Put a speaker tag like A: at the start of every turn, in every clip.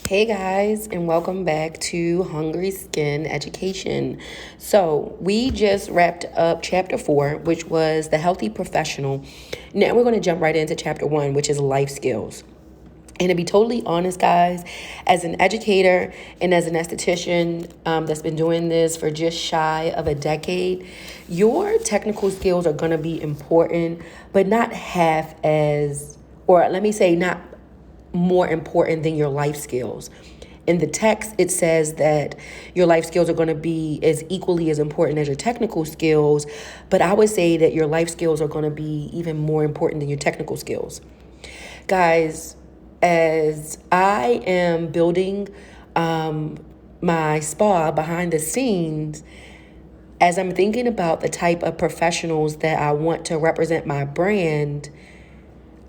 A: Hey guys, and welcome back to Hungry Skin Education. So, we just wrapped up chapter 4, which was the healthy professional. Now we're going to jump right into chapter 1, which is life skills. And to be totally honest, guys, as an educator and as an esthetician that's been doing this for just shy of a decade, your technical skills are going to be important, but not half as, or let me say, not more important than your life skills. In the text, it says that your life skills are going to be as equally as important as your technical skills, but I would say that your life skills are going to be even more important than your technical skills. Guys, as I am building my spa behind the scenes, as I'm thinking about the type of professionals that I want to represent my brand,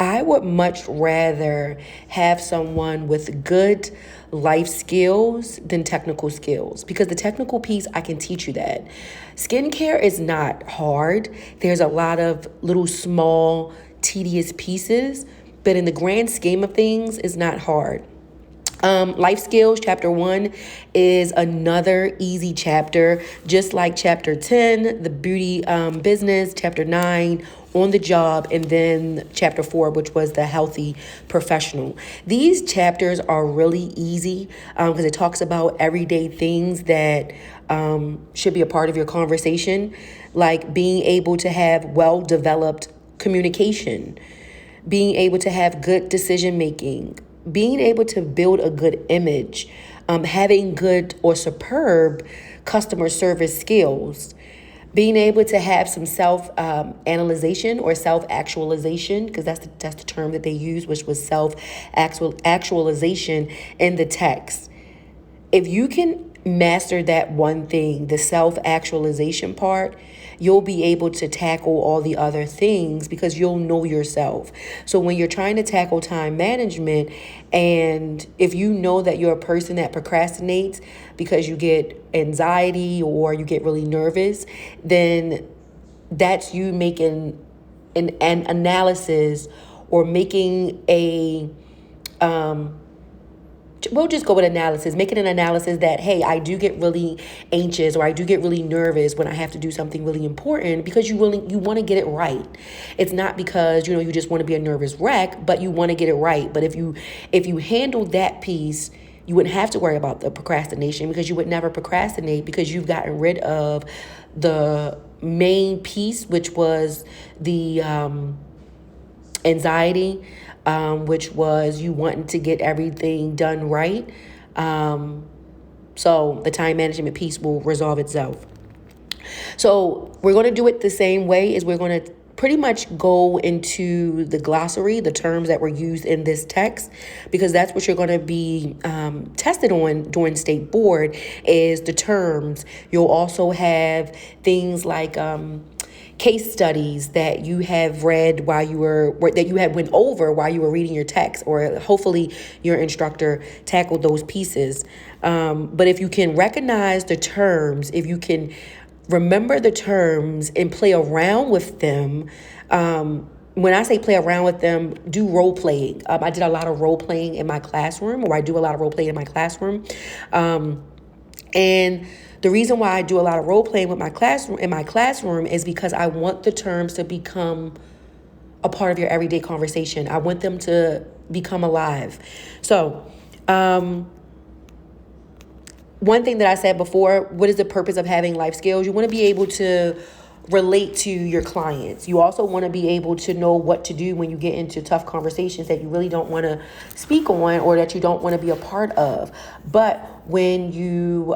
A: I would much rather have someone with good life skills than technical skills, because the technical piece, I can teach you that. Skincare is not hard. There's a lot of little small, tedious pieces, but in the grand scheme of things, it's not hard. Life skills, chapter 1 is another easy chapter, just like chapter 10, the beauty business, chapter 9, on the job, and then chapter 4, which was the healthy professional. These chapters are really easy because it talks about everyday things that should be a part of your conversation, like being able to have well-developed communication, being able to have good decision making, being able to build a good image, having good or superb customer service skills, being able to have some self-analyzation or self-actualization, because that's the term that they use, which was self-actualization in the text. If you can master that one thing, the self-actualization part, you'll be able to tackle all the other things because you'll know yourself. So when you're trying to tackle time management, and if you know that you're a person that procrastinates because you get anxiety or you get really nervous, then that's you making an analysis or making a we'll just go with analysis, making an analysis that, hey, I do get really anxious or I do get really nervous when I have to do something really important, because you want to get it right. It's not because, you just want to be a nervous wreck, but you want to get it right. But if you handle that piece, you wouldn't have to worry about the procrastination, because you would never procrastinate, because you've gotten rid of the main piece, which was the anxiety, which was you wanting to get everything done right. So the time management piece will resolve itself. So we're going to do it the same way. Is we're going to pretty much go into the glossary, the terms that were used in this text, because that's what you're going to be tested on during state board, is the terms. You'll also have things like case studies that you have read that you had went over while you were reading your text, or hopefully your instructor tackled those pieces. But if you can recognize the terms, if you can remember the terms and play around with them, when I say play around with them, do role playing. I did a lot of role playing in my classroom, or I do a lot of role playing in my classroom. And the reason why I do a lot of role playing with my classroom is because I want the terms to become a part of your everyday conversation. I want them to become alive. So, one thing that I said before, what is the purpose of having life skills? You want to be able to relate to your clients. You also want to be able to know what to do when you get into tough conversations that you really don't want to speak on, or that you don't want to be a part of. But when you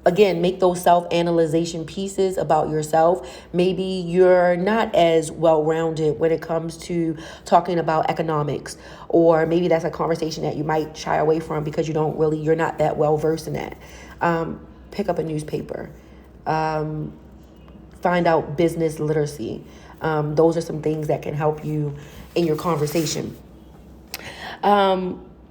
A: again, make those self-analyzation pieces about yourself. Maybe you're not as well-rounded when it comes to talking about economics, or maybe that's a conversation that you might shy away from because you're not that well-versed in that. Pick up a newspaper. Find out business literacy. Those are some things that can help you in your conversation.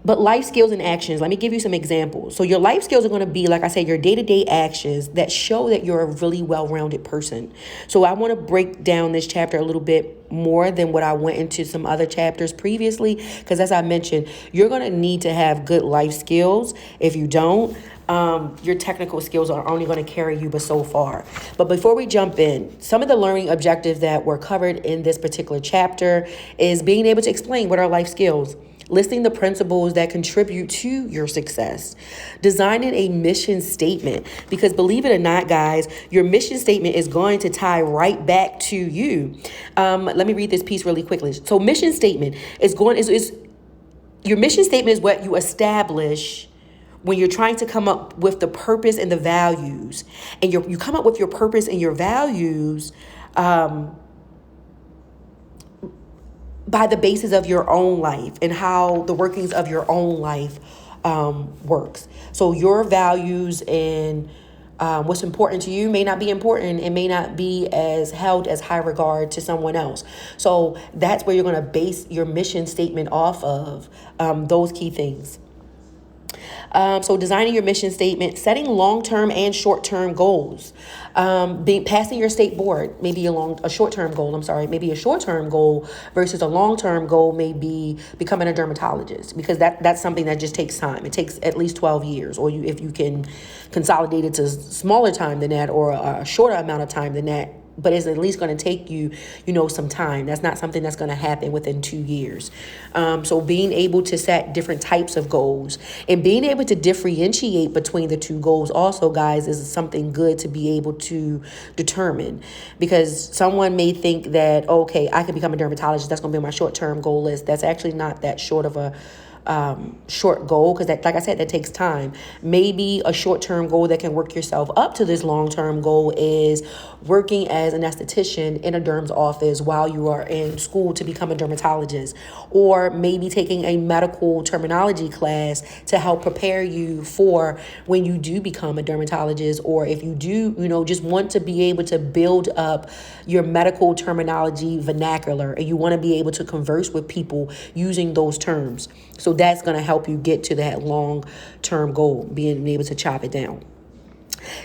A: But life skills and actions, let me give you some examples. So your life skills are going to be, like I said, your day-to-day actions that show that you're a really well-rounded person. So I want to break down this chapter a little bit more than what I went into some other chapters previously, because as I mentioned, you're going to need to have good life skills. If you don't, your technical skills are only going to carry you but so far. But before we jump in, some of the learning objectives that were covered in this particular chapter is being able to explain what are life skills, listing the principles that contribute to your success, designing a mission statement, because believe it or not, guys, your mission statement is going to tie right back to you. Let me read this piece really quickly. So mission statement is your mission statement is what you establish when you're trying to come up with the purpose and the values, and you come up with your purpose and your values by the basis of your own life and how the workings of your own life works. So your values and what's important to you may not be important and may not be as held as high regard to someone else. So that's where you're going to base your mission statement off of, those key things. So designing your mission statement, setting long-term and short-term goals, passing your state board, maybe a short-term goal, maybe a short-term goal versus a long-term goal may be becoming a dermatologist, because that's something that just takes time. It takes at least 12 years, or if you can consolidate it to smaller time than that or a shorter amount of time than that, but it's at least going to take you, some time. That's not something that's going to happen within 2 years. So being able to set different types of goals and being able to differentiate between the two goals also, guys, is something good to be able to determine, because someone may think that, okay, I can become a dermatologist. That's going to be my short-term goal list. That's actually not that short of a short goal, because that, like I said, that takes time. Maybe a short-term goal that can work yourself up to this long-term goal is working as an esthetician in a derm's office while you are in school to become a dermatologist, or maybe taking a medical terminology class to help prepare you for when you do become a dermatologist, or if you do, just want to be able to build up your medical terminology vernacular and you want to be able to converse with people using those terms. So that's going to help you get to that long-term goal, being able to chop it down.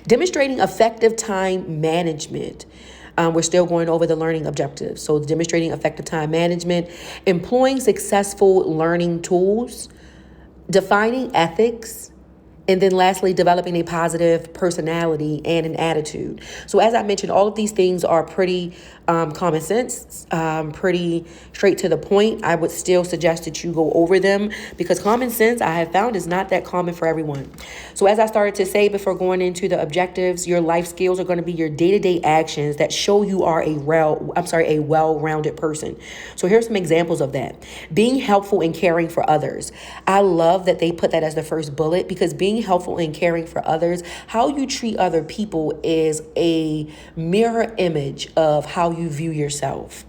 A: Demonstrating effective time management. We're still going over the learning objectives. So demonstrating effective time management, employing successful learning tools, defining ethics, and then lastly, developing a positive personality and an attitude. So as I mentioned, all of these things are pretty common sense, pretty straight to the point. I would still suggest that you go over them, because common sense, I have found, is not that common for everyone. So as I started to say before going into the objectives, your life skills are going to be your day-to-day actions that show you are a well-rounded person. So here's some examples of that. Being helpful and caring for others. I love that they put that as the first bullet, because being helpful and caring for others, how you treat other people is a mirror image of how you view yourself.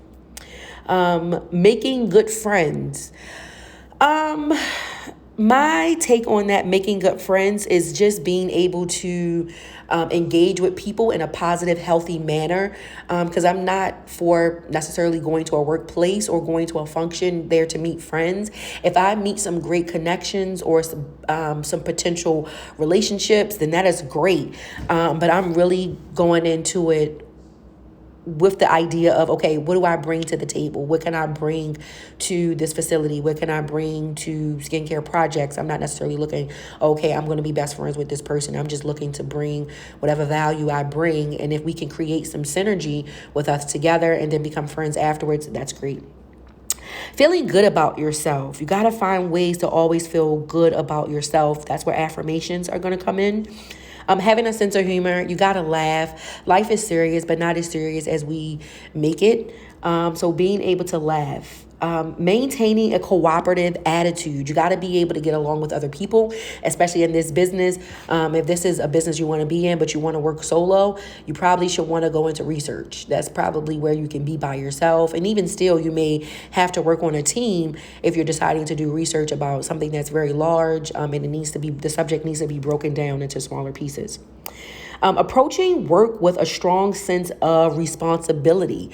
A: Making good friends. My take on that, making good friends, is just being able to engage with people in a positive, healthy manner. Because I'm not for necessarily going to a workplace or going to a function there to meet friends. If I meet some great connections or some potential relationships, then that is great. But I'm really going into it with the idea of, okay, what do I bring to the table? What can I bring to this facility? What can I bring to skincare projects? I'm not necessarily looking, okay, I'm going to be best friends with this person. I'm just looking to bring whatever value I bring. And if we can create some synergy with us together and then become friends afterwards, that's great. Feeling good about yourself. You got to find ways to always feel good about yourself. That's where affirmations are going to come in. Having a sense of humor. You got to laugh. Life is serious, but not as serious as we make it. So being able to laugh. Maintaining a cooperative attitude. You got to be able to get along with other people, especially in this business. If this is a business you want to be in, but you want to work solo, you probably should want to go into research. That's probably where you can be by yourself. And even still, you may have to work on a team if you're deciding to do research about something that's very large, and the subject needs to be broken down into smaller pieces. Approaching work with a strong sense of responsibility.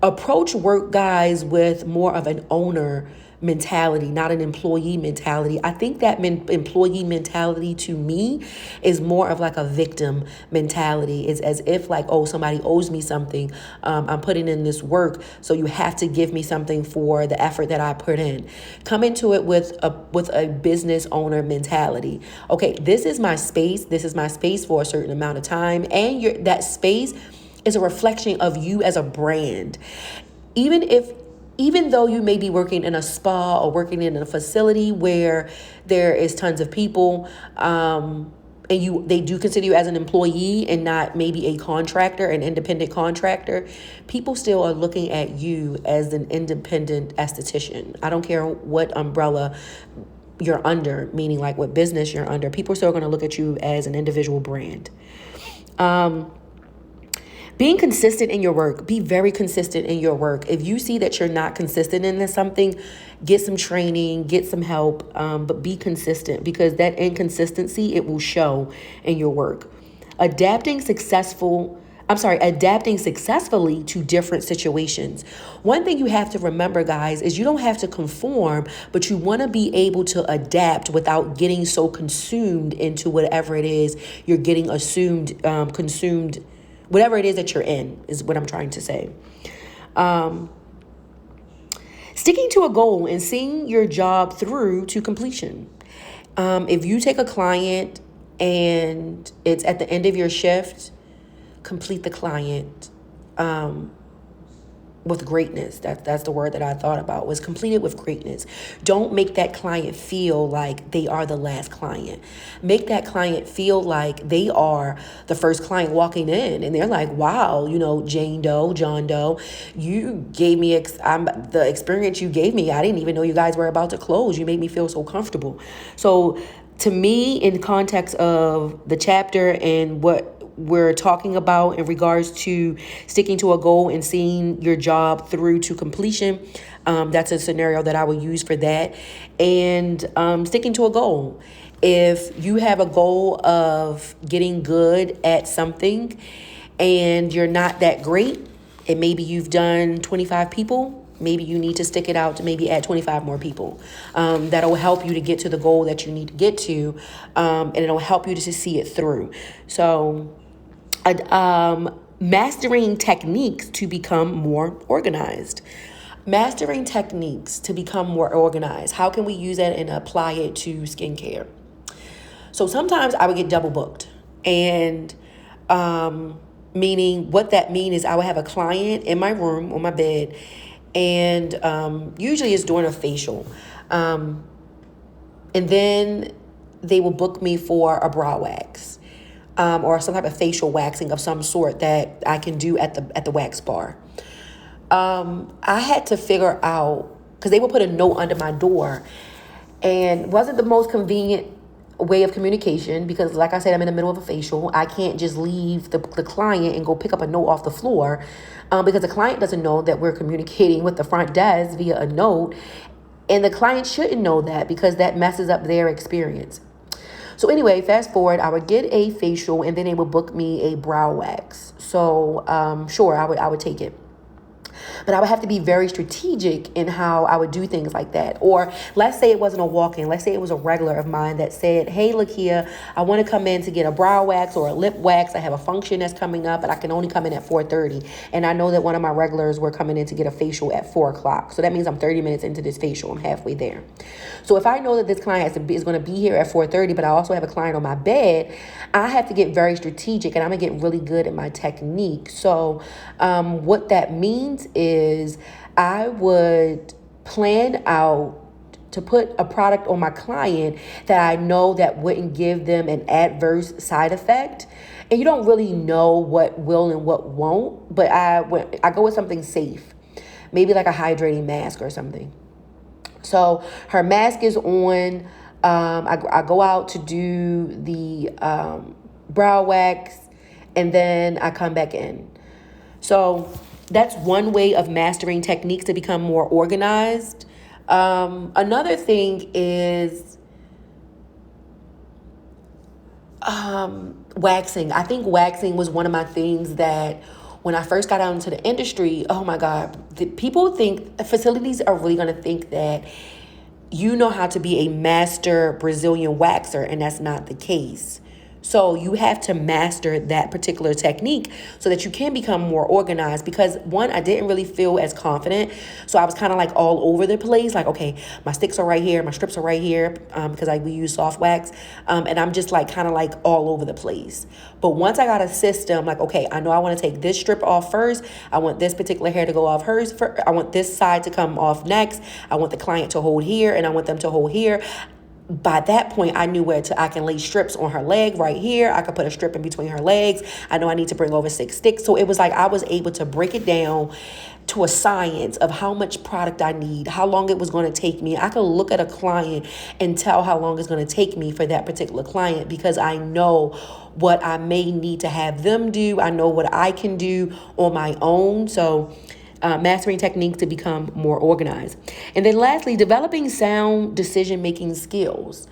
A: Approach work, guys, with more of an owner mentality, not an employee mentality. I think that employee mentality to me is more of like a victim mentality. It's as if like, oh, somebody owes me something. I'm putting in this work, so you have to give me something for the effort that I put in. Come into it with a business owner mentality. Okay, this is my space. This is my space for a certain amount of time, and that space is a reflection of you as a brand. Even though you may be working in a spa or working in a facility where there is tons of people, and they do consider you as an employee and not maybe a contractor, an independent contractor, people still are looking at you as an independent esthetician. I don't care what umbrella you're under, meaning like what business you're under. People are still going to look at you as an individual brand. Being consistent in your work. Be very consistent in your work. If you see that you're not consistent in something, get some training, get some help, but be consistent, because that inconsistency, it will show in your work. Adapting successfully to different situations. One thing you have to remember, guys, is you don't have to conform, but you want to be able to adapt without getting so consumed into whatever it is you're getting consumed. Whatever it is that you're in is what I'm trying to say. Sticking to a goal and seeing your job through to completion. If you take a client and it's at the end of your shift, complete the client with greatness. That's the word that I thought about, was completed with greatness. Don't make that client feel like they are the last client. Make that client feel like they are the first client walking in, and they're like, wow, Jane Doe, John Doe, you gave me the experience you gave me. I didn't even know you guys were about to close. You made me feel so comfortable. So to me, in context of the chapter and what we're talking about in regards to sticking to a goal and seeing your job through to completion, that's a scenario that I would use for that. And sticking to a goal. If you have a goal of getting good at something and you're not that great, and maybe you've done 25 people, maybe you need to stick it out to maybe add 25 more people. That'll help you to get to the goal that you need to get to, and it'll help you to see it through. So mastering techniques to become more organized. Mastering techniques to become more organized. How can we use that and apply it to skincare? So sometimes I would get double booked, and meaning what that means is I would have a client in my room on my bed, and usually it's during a facial, and then they will book me for a brow wax. Or some type of facial waxing of some sort that I can do at the wax bar. I had to figure out, because they would put a note under my door, and wasn't the most convenient way of communication, because like I said, I'm in the middle of a facial. I can't just leave the client and go pick up a note off the floor, because the client doesn't know that we're communicating with the front desk via a note, and the client shouldn't know that, because that messes up their experience. So anyway, fast forward, I would get a facial, and then they would book me a brow wax. So sure, I would take it. But I would have to be very strategic in how I would do things like that. Or let's say it wasn't a walk-in. Let's say it was a regular of mine that said, hey, Lakia, I want to come in to get a brow wax or a lip wax. I have a function that's coming up, but I can only come in at 4:30. And I know that one of my regulars were coming in to get a facial at 4 o'clock. So that means I'm 30 minutes into this facial. I'm halfway there. So if I know that this client is going to be here at 4:30, but I also have a client on my bed, I have to get very strategic, and I'm going to get really good at my technique. So what that means is I would plan out to put a product on my client that I know that wouldn't give them an adverse side effect. And you don't really know what will and what won't, but I go with something safe, maybe like a hydrating mask or something. So her mask is on. I go out to do the brow wax, and then I come back in. So that's one way of mastering techniques to become more organized. Another thing is waxing. I think waxing was one of my things that when I first got out into the industry, oh my God, people think facilities are really going to think that you know how to be a master Brazilian waxer, and that's not the case. So you have to master that particular technique so that you can become more organized. Because one, I didn't really feel as confident. So I was kind of like all over the place. Like, okay, my sticks are right here. My strips are right here because we use soft wax. And I'm just like kind of like all over the place. But once I got a system, like, okay, I know I want to take this strip off first. I want this particular hair to go off first. I want this side to come off next. I want the client to hold here and I want them to hold here. By that point, I knew I can lay strips on her leg right here. I could put a strip in between her legs. I know I need to bring over 6 sticks. So it was like I was able to break it down to a science of how much product I need, how long it was going to take me. I could look at a client and tell how long it's going to take me for that particular client because I know what I may need to have them do. I know what I can do on my own. So mastering techniques to become more organized. And then lastly, developing sound decision-making skills.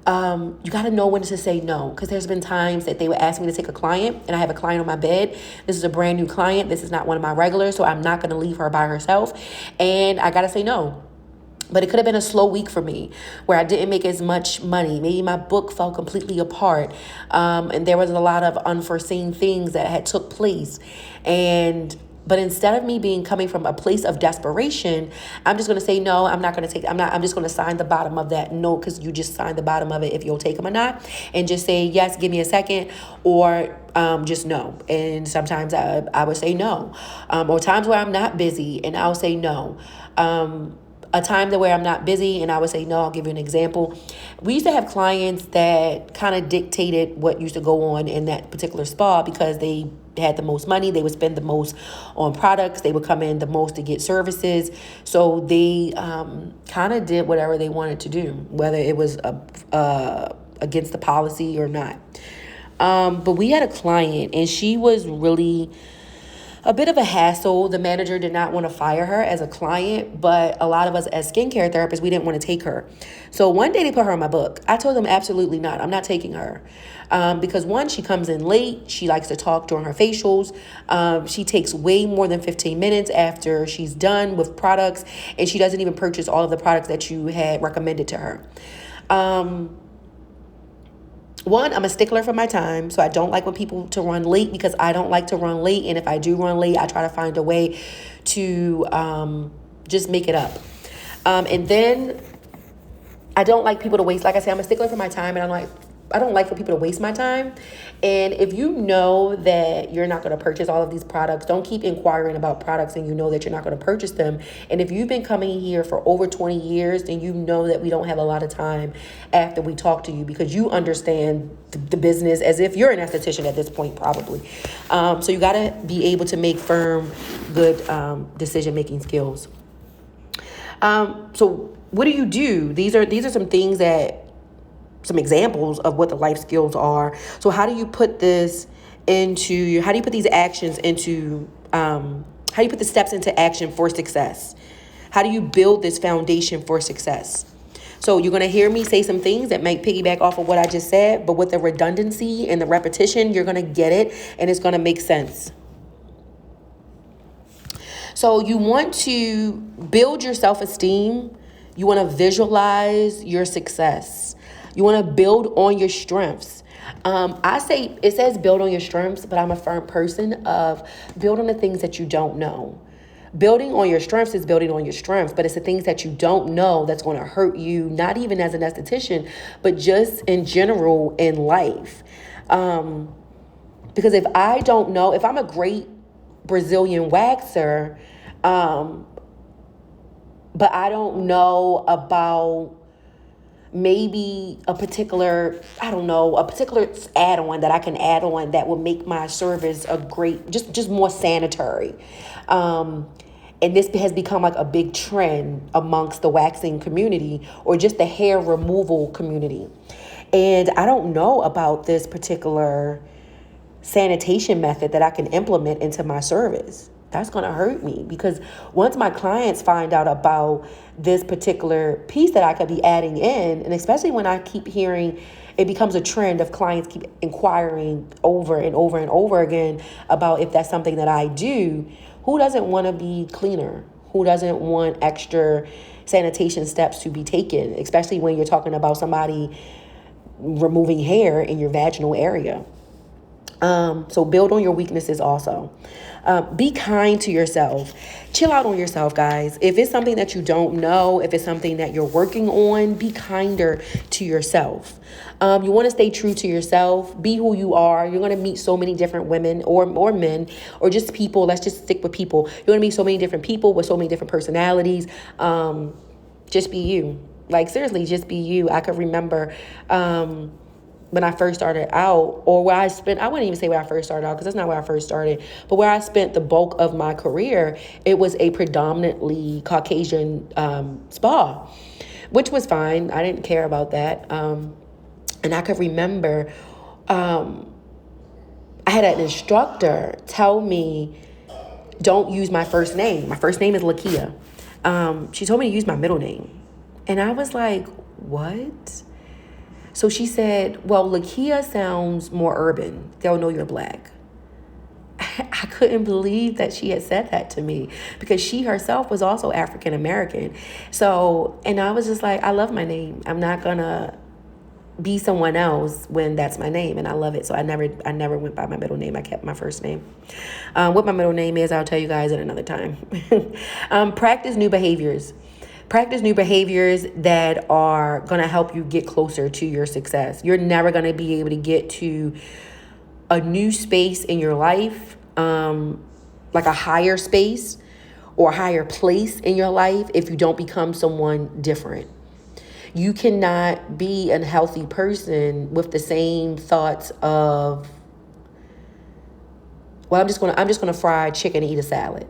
A: You got to know when to say no, because there's been times that they would ask me to take a client and I have a client on my bed. This is a brand new client. This is not one of my regulars, so I'm not going to leave her by herself. And I got to say no. But it could have been a slow week for me where I didn't make as much money. Maybe my book fell completely apart. And there was a lot of unforeseen things that had took place. But instead of me coming from a place of desperation, I'm just going to say, no, I'm not going to take, I'm just going to sign the bottom of that no, because you just signed the bottom of it if you'll take them or not, and just say, yes, give me a second, or just no. And sometimes I would say no, or times where I'm not busy and I'll say no. A time where I'm not busy and I would say no. I'll give you an example. We used to have clients that kind of dictated what used to go on in that particular spa because they had the most money. They would spend the most on products. They would come in the most to get services. So they kind of did whatever they wanted to do, whether it was against the policy or not. But we had a client and she was really a bit of a hassle. The manager did not want to fire her as a client, but a lot of us as skincare therapists, we didn't want to take her. So one day they put her in my book. I told them absolutely not. I'm not taking her. Because one, she comes in late. She likes to talk during her facials. She takes way more than 15 minutes after she's done with products, and she doesn't even purchase all of the products that you had recommended to her. One, I'm a stickler for my time, so I don't like when people to run late because I don't like to run late. And if I do run late, I try to find a way to just make it up. And then I don't like people to waste. Like I said, I'm a stickler for my time, and I don't like for people to waste my time. And if you know that you're not going to purchase all of these products, don't keep inquiring about products and you know that you're not going to purchase them. And if you've been coming here for over 20 years, then you know that we don't have a lot of time after we talk to you because you understand the business as if you're an esthetician at this point, probably. So you got to be able to make firm, good decision-making skills. So what do? These are some things some examples of what the life skills are. So how do you put these actions into, how do you put the steps into action for success? How do you build this foundation for success? So you're going to hear me say some things that might piggyback off of what I just said, but with the redundancy and the repetition, you're going to get it and it's going to make sense. So you want to build your self-esteem. You want to visualize your success. You want to build on your strengths. It says build on your strengths, but I'm a firm person of build on the things that you don't know. Building on your strengths is building on your strengths, but it's the things that you don't know that's going to hurt you, not even as an esthetician, but just in general in life. Because if I don't know, if I'm a great Brazilian waxer, but I don't know about maybe a particular add-on that I can add on that will make my service a great, just more sanitary. And this has become like a big trend amongst the waxing community or just the hair removal community. And I don't know about this particular sanitation method that I can implement into my service. that's going to hurt me, because once my clients find out about this particular piece that I could be adding in, and especially when I keep hearing, it becomes a trend of clients keep inquiring over and over and over again about if that's something that I do. Who doesn't want to be cleaner? Who doesn't want extra sanitation steps to be taken, especially when you're talking about somebody removing hair in your vaginal area? So build on your weaknesses also. Be kind to yourself. Chill out on yourself, guys. If it's something that you don't know, if it's something that you're working on, be kinder to yourself. You want to stay true to yourself. Be who you are. You're going to meet so many different women or men or just people. Let's just stick with people. You're going to meet so many different people with so many different personalities. Just be you. Like, seriously, just be you. I could remember when I first started out, or where I wouldn't even say where I first started out, because that's not where I first started, but where I spent the bulk of my career, it was a predominantly Caucasian spa, which was fine. I didn't care about that. And I could remember I had an instructor tell me, don't use my first name. My first name is Lakia. She told me to use my middle name. And I was like, what? So she said, well, Lakia sounds more urban. They'll know you're Black. I couldn't believe that she had said that to me, because she herself was also African American. So, and I was just like, I love my name. I'm not going to be someone else when that's my name, and I love it. So I never went by my middle name. I kept my first name. What my middle name is, I'll tell you guys at another time. Practice new behaviors. Practice new behaviors that are going to help you get closer to your success. You're never going to be able to get to a new space in your life, like a higher space or a higher place in your life, if you don't become someone different. You cannot be a healthy person with the same thoughts of, well, I'm just gonna fry chicken and eat a salad.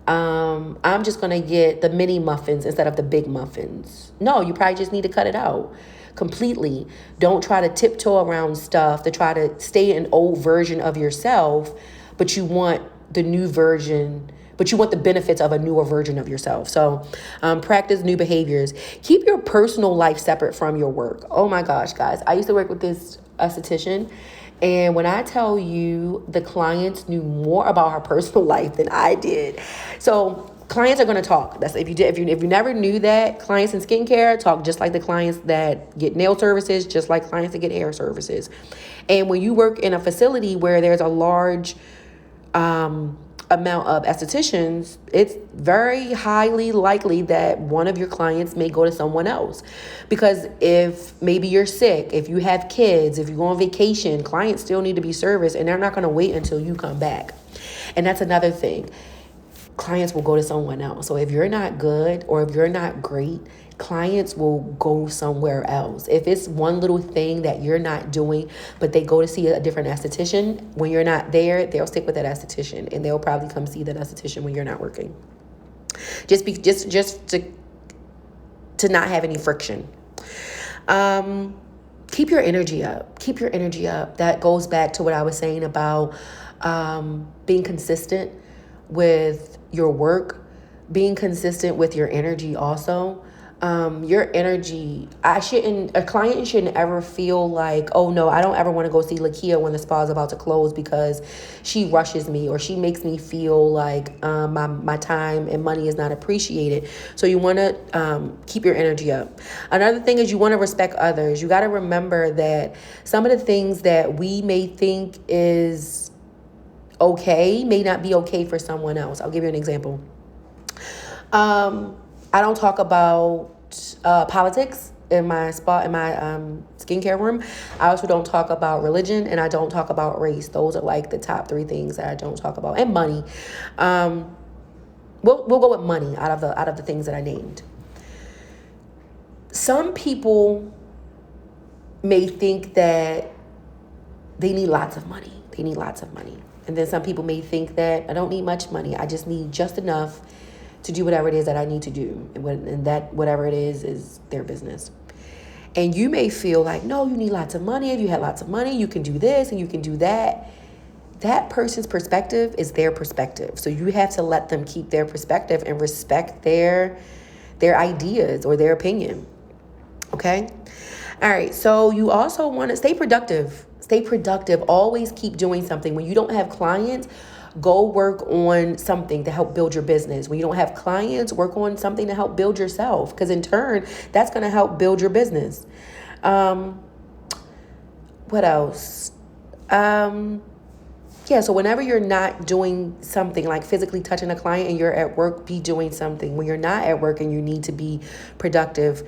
A: I'm just going to get the mini muffins instead of the big muffins. No, you probably just need to cut it out completely. Don't try to tiptoe around stuff to try to stay an old version of yourself, but you want the new version, but you want the benefits of a newer version of yourself. So practice new behaviors. Keep your personal life separate from your work. Oh my gosh, guys. I used to work with this esthetician, and when I tell you, the clients knew more about her personal life than I did. So clients are going to talk. That's if you never knew that, clients in skincare talk just like the clients that get nail services, just like clients that get hair services. And when you work in a facility where there's a large amount of estheticians, it's very highly likely that one of your clients may go to someone else. Because if maybe you're sick, if you have kids, if you go on vacation, clients still need to be serviced, and they're not going to wait until you come back. And that's another thing. Clients will go to someone else. So if you're not good or if you're not great, clients will go somewhere else. If it's one little thing that you're not doing, but they go to see a different esthetician, when you're not there, they'll stick with that esthetician, and they'll probably come see that esthetician when you're not working. Just to not have any friction. Keep your energy up. Keep your energy up. That goes back to what I was saying about being consistent with your work, being consistent with your energy also. Your energy, a client shouldn't ever feel like, oh no, I don't ever want to go see Lakia when the spa is about to close because she rushes me, or she makes me feel like my time and money is not appreciated. So you want to keep your energy up. Another thing is you want to respect others. You got to remember that some of the things that we may think is okay may not be okay for someone else. I'll give you an example. I don't talk about politics in my skincare room. I also don't talk about religion, and I don't talk about race. Those are like the top 3 things that I don't talk about. And money. We'll go with money out of the things that I named. Some people may think that they need lots of money. They need lots of money. And then some people may think that I don't need much money. I just need just enough to do whatever it is that I need to do. And that whatever it is their business. And you may feel like, no, you need lots of money. If you had lots of money, you can do this and you can do that. that person's perspective is their perspective. So you have to let them keep their perspective and respect their ideas or their opinion. Okay? All right. So you also want to stay productive. Stay productive. Always keep doing something. When you don't have clients, go work on something to help build your business. When you don't have clients, work on something to help build yourself, because in turn, that's going to help build your business. What else? Yeah, so whenever you're not doing something like physically touching a client and you're at work, be doing something. When you're not at work and you need to be productive,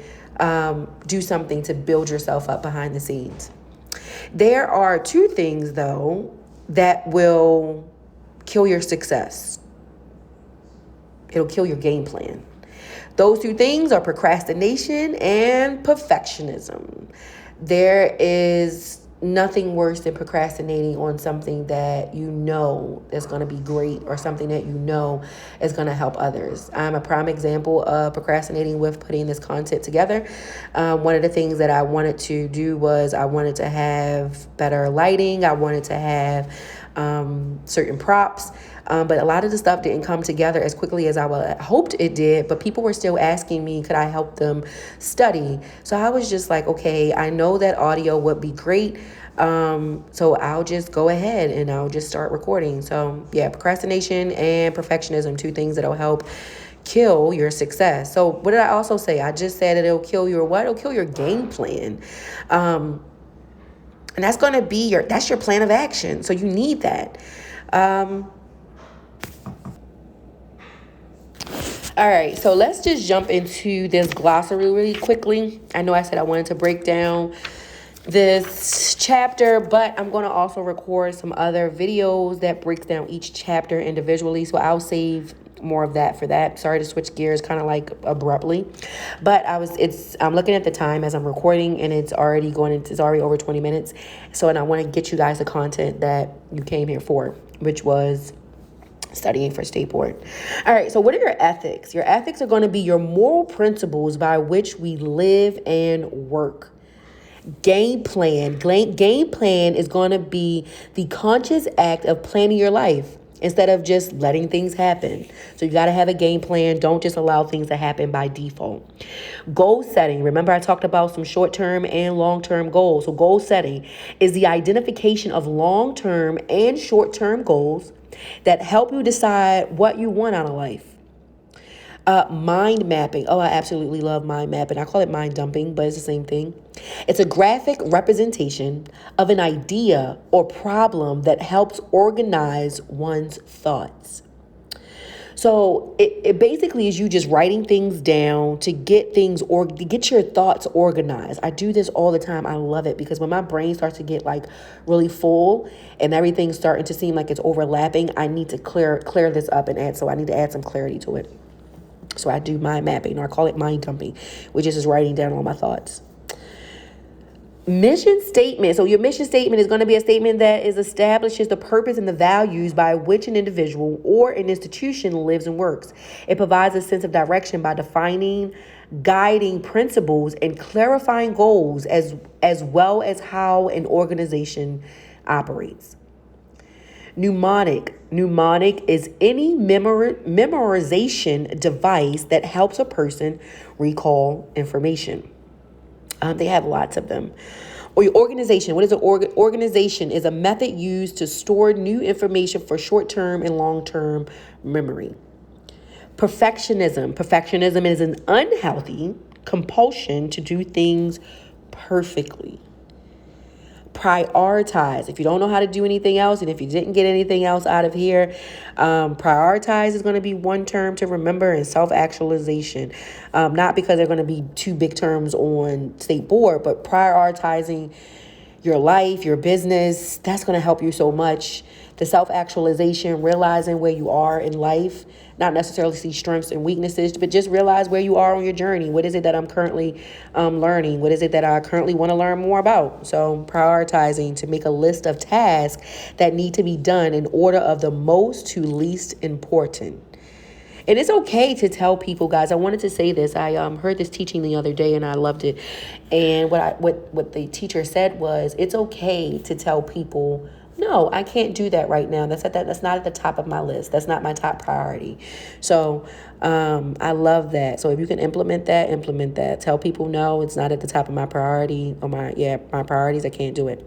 A: do something to build yourself up behind the scenes. There are two things, though, that will kill your success. It'll kill your game plan. Those two things are procrastination and perfectionism. There is nothing worse than procrastinating on something that you know is going to be great, or something that you know is going to help others. I'm a prime example of procrastinating with putting this content together. One of the things that I wanted to do was I wanted to have better lighting. I wanted to have certain props. But a lot of the stuff didn't come together as quickly as I hoped it did. But people were still asking me, could I help them study? So I was just like, okay, I know that audio would be great. So I'll just go ahead and I'll just start recording. So yeah, procrastination and perfectionism, two things that'll help kill your success. So what did I also say? I just said that it'll kill your what? It'll kill your game plan. And that's going to be that's your plan of action. So you need that. All right, so let's just jump into this glossary really quickly. I know I said I wanted to break down this chapter, but I'm going to also record some other videos that breaks down each chapter individually. So I'll save more of that for that. Sorry to switch gears kind of like abruptly, but I'm looking at the time as I'm recording, and it's already over 20 minutes. So, and I want to get you guys the content that you came here for, which was studying for state board. All right, so what are your ethics? Your ethics are going to be your moral principles by which we live and work. Game plan. Game plan is going to be the conscious act of planning your life instead of just letting things happen. So you got to have a game plan. Don't just allow things to happen by default. Goal setting. Remember, I talked about some short-term and long-term goals. So goal setting is the identification of long-term and short-term goals that help you decide what you want out of life. Mind mapping. Oh, I absolutely love mind mapping. I call it mind dumping, but it's the same thing. It's a graphic representation of an idea or problem that helps organize one's thoughts. So it basically is you just writing things down to get to get your thoughts organized. I do this all the time. I love it because when my brain starts to get like really full and everything's starting to seem like it's overlapping, I need to clear this up so I need to add some clarity to it. So I do mind mapping, or I call it mind dumping, which is just writing down all my thoughts. Mission statement. So your mission statement is going to be a statement that establishes the purpose and the values by which an individual or an institution lives and works. It provides a sense of direction by defining guiding principles and clarifying goals, as well as how an organization operates. Mnemonic is any memorization device that helps a person recall information. They have lots of them. Or your organization. What is an organization? Is a method used to store new information for short-term and long-term memory. Perfectionism is an unhealthy compulsion to do things perfectly. Prioritize. If you don't know how to do anything else, and if you didn't get anything else out of here, prioritize is going to be one term to remember, and self-actualization. Not because they're going to be two big terms on state board, but prioritizing your life, your business, that's going to help you so much. The self-actualization, realizing where you are in life, not necessarily see strengths and weaknesses, but just realize where you are on your journey. What is it that I'm currently learning? What is it that I currently want to learn more about? So prioritizing to make a list of tasks that need to be done in order of the most to least important. And it's okay to tell people, guys, I wanted to say this. I heard this teaching the other day and I loved it. And what the teacher said was, it's okay to tell people No, I can't do that right now. That's not at the top of my list. That's not my top priority. So I love that. So if you can implement that, implement that. Tell people no, it's not at the top of my priority or my priorities. I can't do it.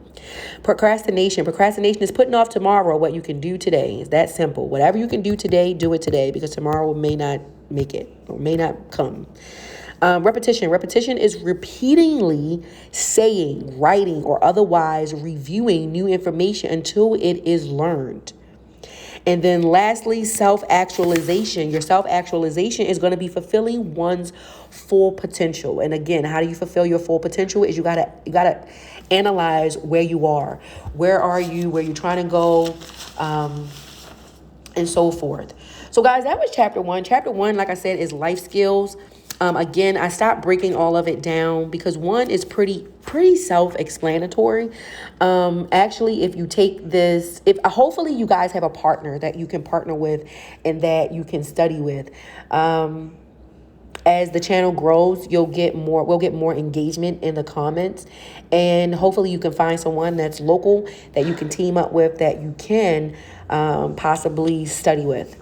A: Procrastination. Procrastination is putting off tomorrow what you can do today. It's that simple. Whatever you can do today, do it today, because tomorrow may not make it or may not come. Repetition. Repetition is repeatedly saying, writing, or otherwise reviewing new information until it is learned. And then lastly, self-actualization. Your self-actualization is going to be fulfilling one's full potential. And again, how do you fulfill your full potential? Is you gotta analyze where you are. Where are you? Where you're trying to go, and so forth. So guys, that was chapter 1. Chapter 1, like I said, is life skills. Again, I stopped breaking all of it down because 1 is pretty self-explanatory. Actually, if you take this, if hopefully you guys have a partner that you can partner with and that you can study with. As the channel grows, we'll get more engagement in the comments, and hopefully you can find someone that's local that you can team up with, that you can possibly study with.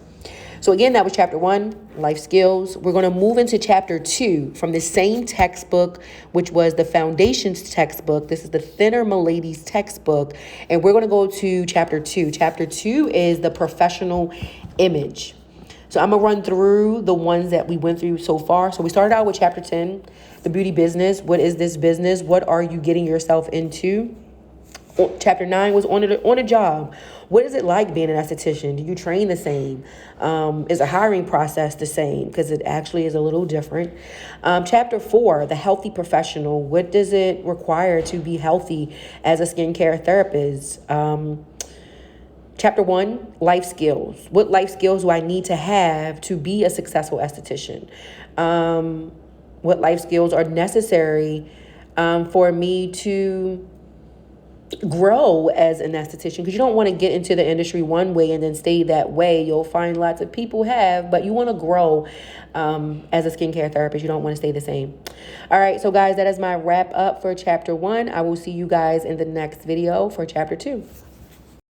A: So again, that was chapter 1, life skills. We're going to move into chapter 2 from the same textbook, which was the Foundations textbook. This is the Thinner Milady's textbook. And we're going to go to chapter 2. Chapter 2 is the professional image. So I'm going to run through the ones that we went through so far. So we started out with chapter 10, the beauty business. What is this business? What are you getting yourself into? Chapter 9 was on a job. What is it like being an esthetician? Do you train the same? Is the hiring process the same? Because it actually is a little different. Chapter 4, the healthy professional. What does it require to be healthy as a skincare therapist? Chapter 1, life skills. What life skills do I need to have to be a successful esthetician? What life skills are necessary for me to grow as an esthetician? Because you don't want to get into the industry one way and then stay that way. You'll find lots of people have, but you want to grow as a skincare therapist. You don't want to stay the same. All right, so guys, that is my wrap up for chapter 1. I will see you guys in the next video for chapter 2.